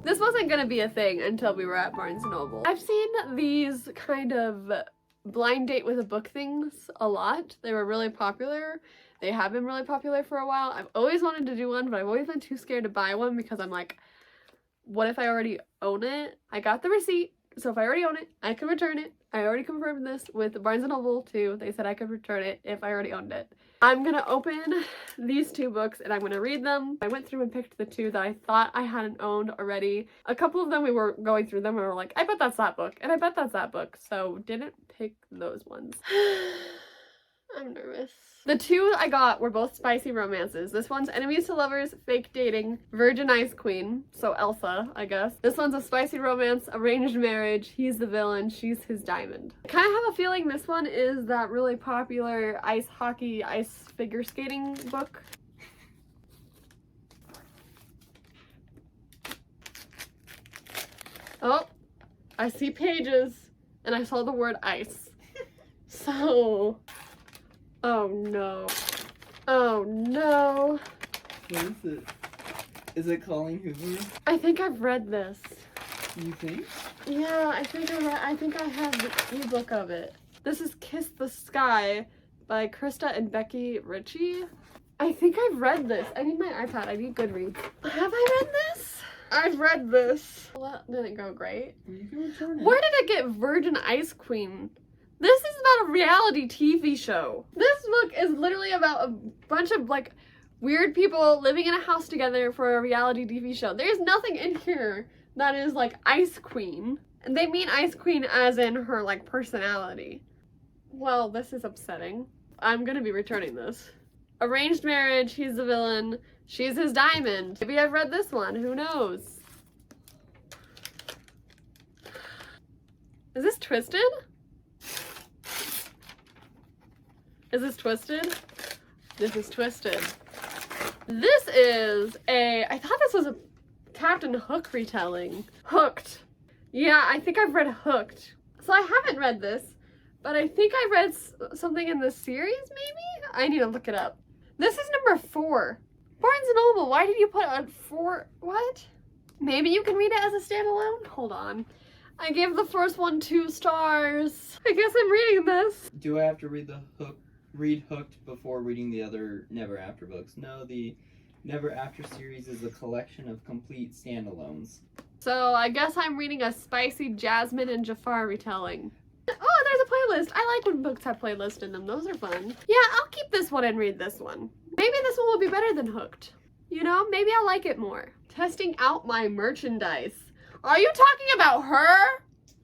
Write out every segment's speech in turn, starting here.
This wasn't gonna be a thing until we were at Barnes & Noble. I've seen these kind of blind date with a book things a lot. They were really popular. They have been really popular for a while. I've always wanted to do one, but I've always been too scared to buy one because I'm like, what if I already own it? I got the receipt, so if I already own it, I can return it. I already confirmed this with Barnes & Noble too. They said I could return it if I already owned it. I'm gonna open these two books and I'm gonna read them. I went through and picked the two that I thought I hadn't owned already. A couple of them we were going through them and we were like, I bet that's that book, and I bet that's that book. So didn't pick those ones. I'm nervous. The two I got were both spicy romances. This one's Enemies to Lovers, Fake Dating, Virgin Ice Queen, so Elsa, I guess. This one's a spicy romance, arranged marriage, he's the villain, she's his diamond. I kind of have a feeling this one is that really popular ice hockey, ice figure skating book. Oh, I see pages, and I saw the word ice. So... oh no. Oh no. What is it? Is it Colleen Hoover? I think I've read this. You think? Yeah, I think I have the ebook of it. This is Kiss the Sky by Krista and Becky Ritchie. I think I've read this. I need my iPad. I need Goodreads. Have I read this? I've read this. Well, that didn't go great. You can return it. Where did it get Virgin Ice Queen? This is about a reality TV show. This book is literally about a bunch of like weird people living in a house together for a reality TV show. There's nothing in here that is like Ice Queen. And they mean Ice Queen as in her like personality. Well, this is upsetting. I'm gonna be returning this. Arranged marriage, he's the villain, she's his diamond. Maybe I've read this one, who knows? Is this Twisted? Is this Twisted? This is Twisted. This is I thought this was a Captain Hook retelling. Hooked. Yeah, I think I've read Hooked. So I haven't read this, but I think I read something in the series, maybe? I need to look it up. This is number 4. Barnes & Noble, why did you put on 4? What? Maybe you can read it as a standalone? Hold on. I gave the first one 2 stars. I guess I'm reading this. Do I have to read read Hooked before reading the other Never After books? No, the Never After series is a collection of complete standalones. So I guess I'm reading a spicy Jasmine and Jafar retelling. Oh, there's a playlist. I like when books have playlists in them. Those are fun. Yeah, I'll keep this one and read this one. Maybe this one will be better than Hooked. You know, maybe I'll like it more. Testing out my merchandise. Are you talking about her?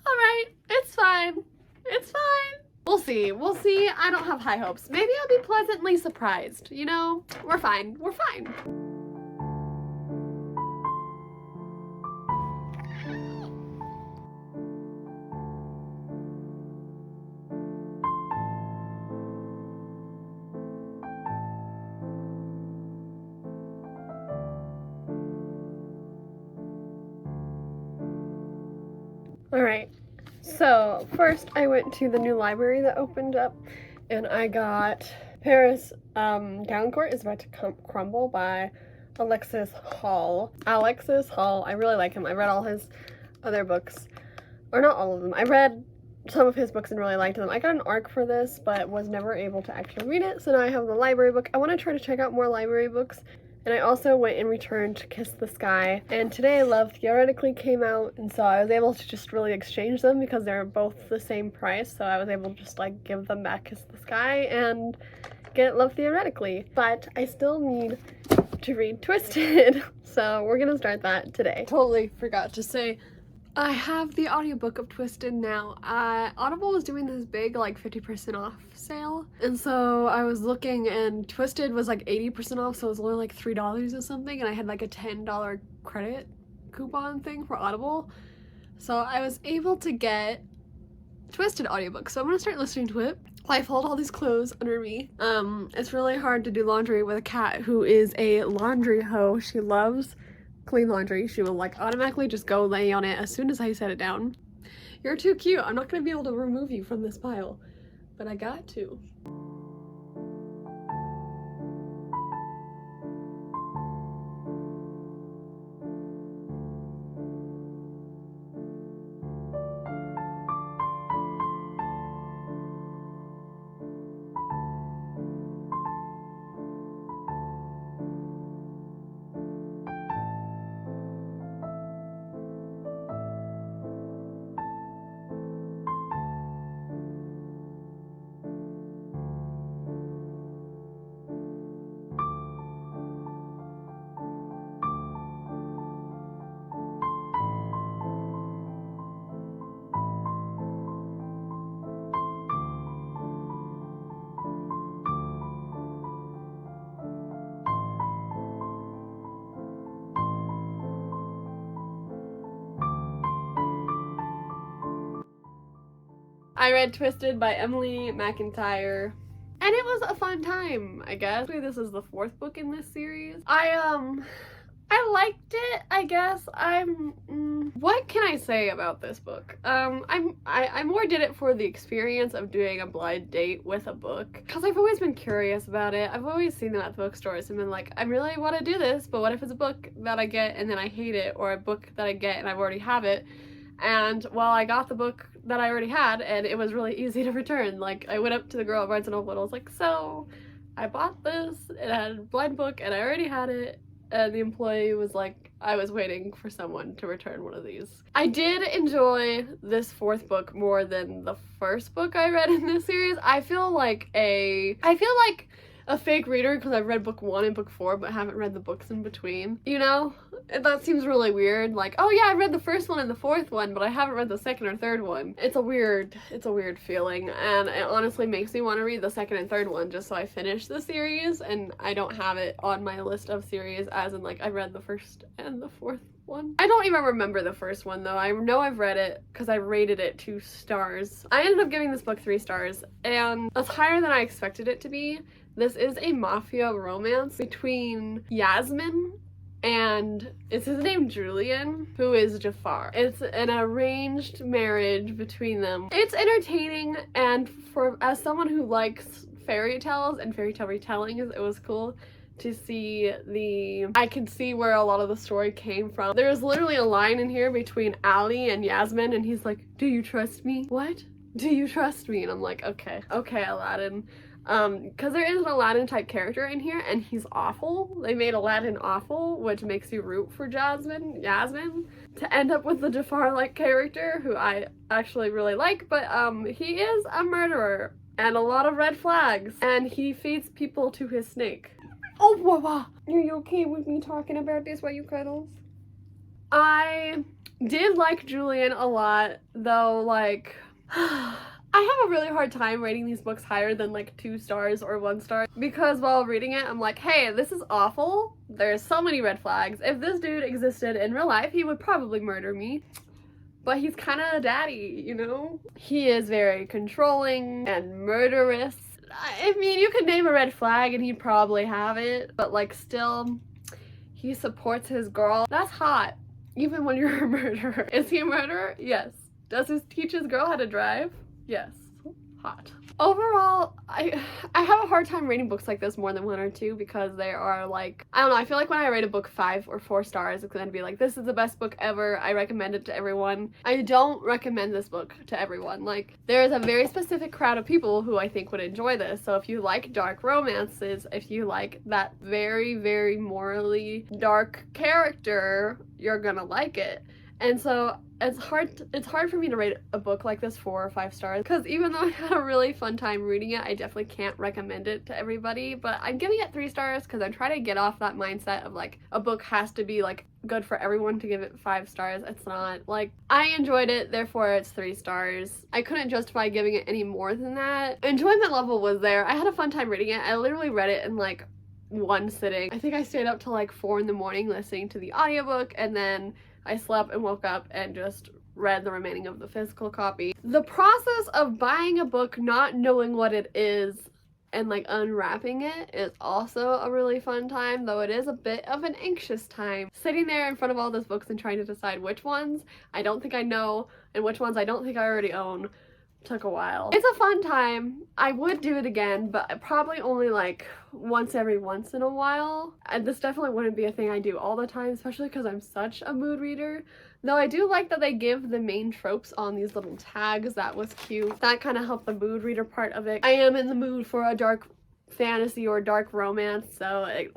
All right, it's fine. It's fine. We'll see. We'll see. I don't have high hopes. Maybe I'll be pleasantly surprised. You know, we're fine. We're fine. Alright, so first I went to the new library that opened up and I got Paris Downcourt is About to Crumble by Alexis Hall. Alexis Hall, I really like him. I read all his other books, or not all of them. I read some of his books and really liked them. I got an ARC for this, but was never able to actually read it, so now I have the library book. I want to try to check out more library books. And I also went and returned Kiss the Sky. And today Love Theoretically came out, and so I was able to just really exchange them because they're both the same price. So I was able to just like give them back Kiss the Sky and get Love Theoretically. But I still need to read Twisted. So we're gonna start that today. Totally forgot to say, I have the audiobook of Twisted now. Audible was doing this big like 50% off sale, and so I was looking and Twisted was like 80% off, so it was only like $3 or something, and I had like a $10 credit coupon thing for Audible, so I was able to get Twisted audiobook. So I'm gonna start listening to it while I fold all these clothes under me. It's really hard to do laundry with a cat who is a laundry hoe. She loves clean laundry. She will like automatically just go lay on it as soon as I set it down. You're too cute. I'm not gonna be able to remove you from this pile, but I got to. I read Twisted by Emily McIntyre. And it was a fun time, I guess. This is the 4th book in this series. I liked it, I guess. What can I say about this book? I more did it for the experience of doing a blind date with a book, because I've always been curious about it. I've always seen them at the bookstores and been like, I really want to do this, but what if it's a book that I get and then I hate it, or a book that I get and I already have it? And well, I got the book that I already had, and it was really easy to return. Like, I went up to the girl at Barnes & Noble and I was like, so, I bought this, it had a blind book, and I already had it. And the employee was like, I was waiting for someone to return one of these. I did enjoy this 4th book more than the first book I read in this series. I feel like a fake reader because I've read book 1 and book 4 but haven't read the books in between, you know? That seems really weird. Like, oh yeah, I read the first one and the 4th one, but I haven't read the 2nd or 3rd one. It's a weird feeling, and it honestly makes me want to read the 2nd and 3rd one just so I finish the series, and I don't have it on my list of series as in like I read the 1st and the 4th one. I don't even remember the 1st one though. I know I've read it because I rated it 2 stars. I ended up giving this book 3 stars, and that's higher than I expected it to be. This is a mafia romance between Yasmin and it's his name Julian, who is Jafar. It's an arranged marriage between them. It's entertaining, and as someone who likes fairy tales and fairy tale retellings, it was cool to see I could see where a lot of the story came from. There's literally a line in here between Ali and Yasmin, and he's like, do you trust me? What? Do you trust me? And I'm like, okay, Aladdin. Because there is an Aladdin type character in here, and he's awful. They made Aladdin awful, which makes you root for Yasmin, to end up with the Jafar-like character, who I actually really like, but he is a murderer, and a lot of red flags, and he feeds people to his snake. Oh, wow. Are you okay with me talking about this while you cuddles? I did like Julian a lot, though, like... I have a really hard time rating these books higher than like 2 stars or 1 star, because while reading it I'm like, hey, this is awful. There's so many red flags. If this dude existed in real life, he would probably murder me. But he's kind of a daddy, you know? He is very controlling and murderous. I mean, you could name a red flag and he'd probably have it, but like still, he supports his girl. That's hot, even when you're a murderer. Is he a murderer? Yes. Does he teach his girl how to drive? Yes. Hot. Overall, I have a hard time rating books like this more than 1 or 2 because they are like, I don't know, I feel like when I rate a book 5 or 4 stars, it's gonna be like, this is the best book ever, I recommend it to everyone. I don't recommend this book to everyone. Like, there is a very specific crowd of people who I think would enjoy this. So if you like dark romances, if you like that very, very morally dark character, you're gonna like it. And so it's hard for me to rate a book like this 4 or 5 stars, because even though I had a really fun time reading it, I definitely can't recommend it to everybody. But I'm giving it 3 stars because I'm trying to get off that mindset of like a book has to be like good for everyone to give it 5 stars. It's not. Like, I enjoyed it, therefore it's 3 stars. I couldn't justify giving it any more than that. Enjoyment level was there. I had a fun time reading it. I literally read it in like 1 sitting. I think I stayed up till like 4 in the morning listening to the audiobook, and then I slept and woke up and just read the remaining of the physical copy. The process of buying a book, not knowing what it is, and like unwrapping it is also a really fun time, though it is a bit of an anxious time. Sitting there in front of all those books and trying to decide which ones I don't think I know and which ones I don't think I already own took a while. It's a fun time. I would do it again, but probably only like once in a while. And this definitely wouldn't be a thing I do all the time, especially because I'm such a mood reader. Though I do like that they give the main tropes on these little tags. That was cute. That kind of helped the mood reader part of it. I am in the mood for a dark fantasy or dark romance, so it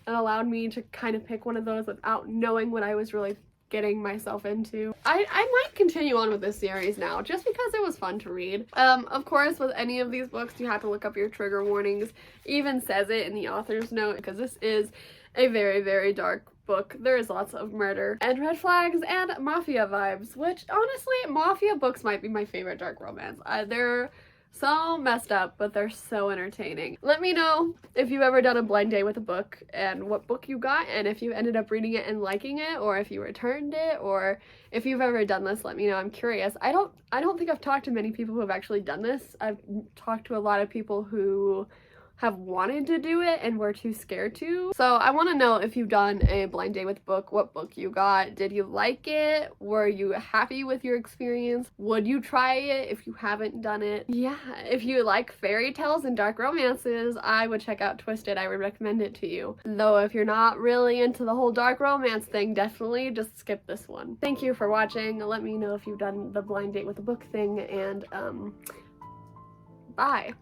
allowed me to kind of pick one of those without knowing what I was really getting myself into. I might continue on with this series now just because it was fun to read. Of course, with any of these books you have to look up your trigger warnings. It even says it in the author's note, because this is a very, very dark book. There is lots of murder and red flags and mafia vibes, which honestly, mafia books might be my favorite dark romance. They're So messed up, but they're so entertaining. Let me know if you've ever done a blind date with a book and what book you got, and if you ended up reading it and liking it, or if you returned it, or if you've ever done this, let me know. I'm curious. I don't think I've talked to many people who have actually done this. I've talked to a lot of people who have wanted to do it and were too scared to. So I want to know if you've done a blind date with a book, what book you got. Did you like it? Were you happy with your experience? Would you try it if you haven't done it? Yeah, if you like fairy tales and dark romances, I would check out Twisted. I would recommend it to you. Though if you're not really into the whole dark romance thing, definitely just skip this one. Thank you for watching. Let me know if you've done the blind date with a book thing, and bye.